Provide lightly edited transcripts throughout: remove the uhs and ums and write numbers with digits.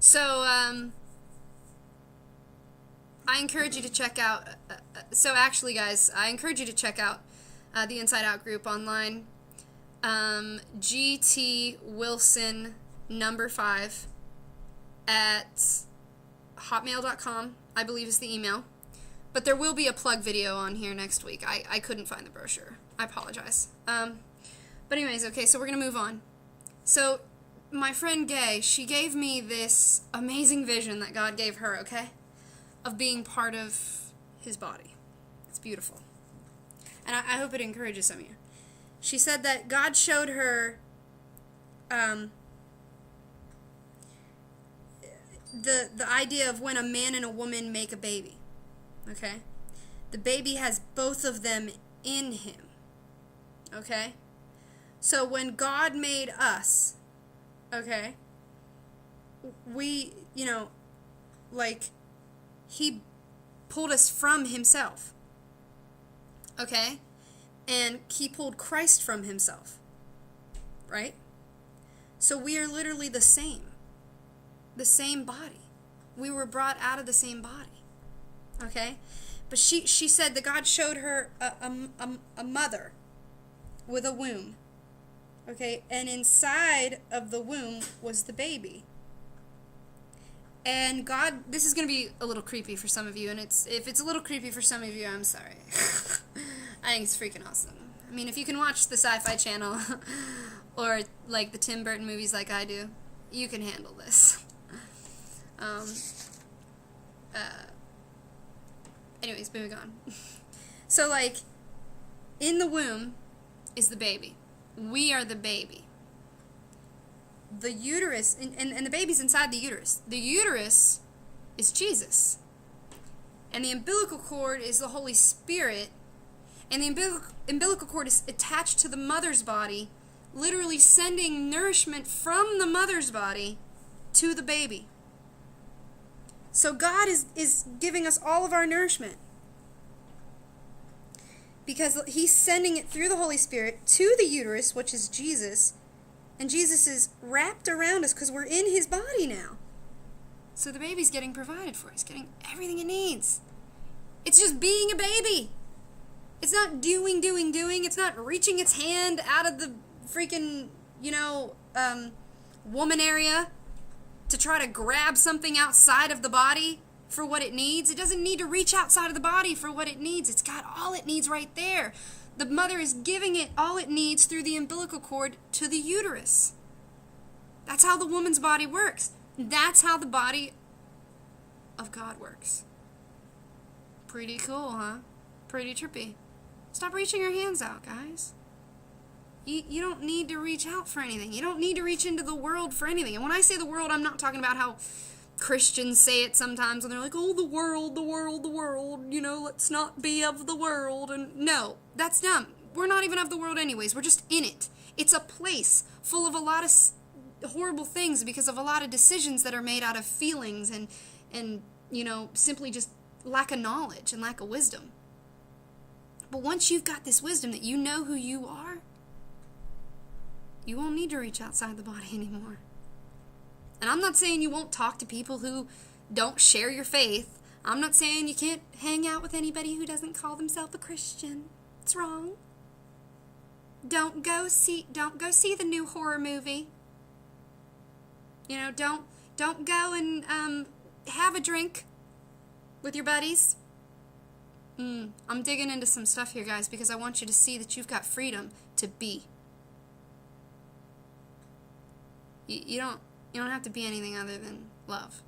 So, I encourage you to check out, so actually, guys, I encourage you to check out the Inside Out group online. GT Wilson number 5 at hotmail.com, I believe is the email. But there will be a plug video on here next week. I couldn't find the brochure. I apologize. But anyways, okay, so we're going to move on. So, my friend Gay, she gave me this amazing vision that God gave her, okay? Of being part of his body. It's beautiful. And I hope it encourages some of you. She said that God showed her the idea of when a man and a woman make a baby. Okay? The baby has both of them in him. Okay? So when God made us, okay, we, he pulled us from himself. Okay? And he pulled Christ from himself. Right? So we are literally the same. The same body. We were brought out of the same body. Okay? But she said that God showed her a mother with a womb. Okay? And inside of the womb was the baby. And God, this is going to be a little creepy for some of you, and if it's a little creepy for some of you, I'm sorry. I think it's freaking awesome. I mean, if you can watch the Sci-Fi Channel or like the Tim Burton movies like I do, you can handle this. Anyways, moving on. So, like, in the womb is the baby. We are the baby. The uterus, and the baby's inside the uterus. The uterus is Jesus. And the umbilical cord is the Holy Spirit. And the umbilical cord is attached to the mother's body, literally sending nourishment from the mother's body to the baby. So God is giving us all of our nourishment. Because he's sending it through the Holy Spirit to the uterus, which is Jesus. And Jesus is wrapped around us because we're in his body now. So the baby's getting provided for. It's getting everything it needs. It's just being a baby. It's not doing. It's not reaching its hand out of the freaking, woman area to try to grab something outside of the body for what it needs. It doesn't need to reach outside of the body for what it needs. It's got all it needs right there. The mother is giving it all it needs through the umbilical cord to the uterus. That's how the woman's body works. That's how the body of God works. Pretty cool, huh? Pretty trippy. Stop reaching your hands out, guys. You don't need to reach out for anything. You don't need to reach into the world for anything. And when I say the world, I'm not talking about how Christians say it sometimes, and they're like, oh, the world, let's not be of the world. And no, that's dumb. We're not even of the world anyways. We're just in it. It's a place full of a lot of horrible things because of a lot of decisions that are made out of feelings and simply just lack of knowledge and lack of wisdom. But once you've got this wisdom that you know who you are, you won't need to reach outside the body anymore. And I'm not saying you won't talk to people who don't share your faith. I'm not saying you can't hang out with anybody who doesn't call themselves a Christian. It's wrong. Don't go see the new horror movie. Don't go and have a drink with your buddies. I'm digging into some stuff here, guys, because I want you to see that you've got freedom to be. You don't have to be anything other than love.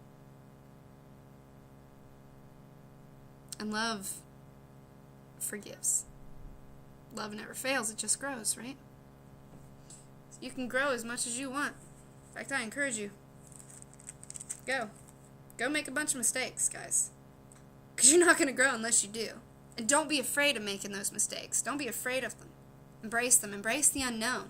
And love forgives. Love never fails, it just grows, right? So you can grow as much as you want. In fact, I encourage you. Go make a bunch of mistakes, guys. Because you're not going to grow unless you do. And don't be afraid of making those mistakes. Don't be afraid of them. Embrace them. Embrace the unknown.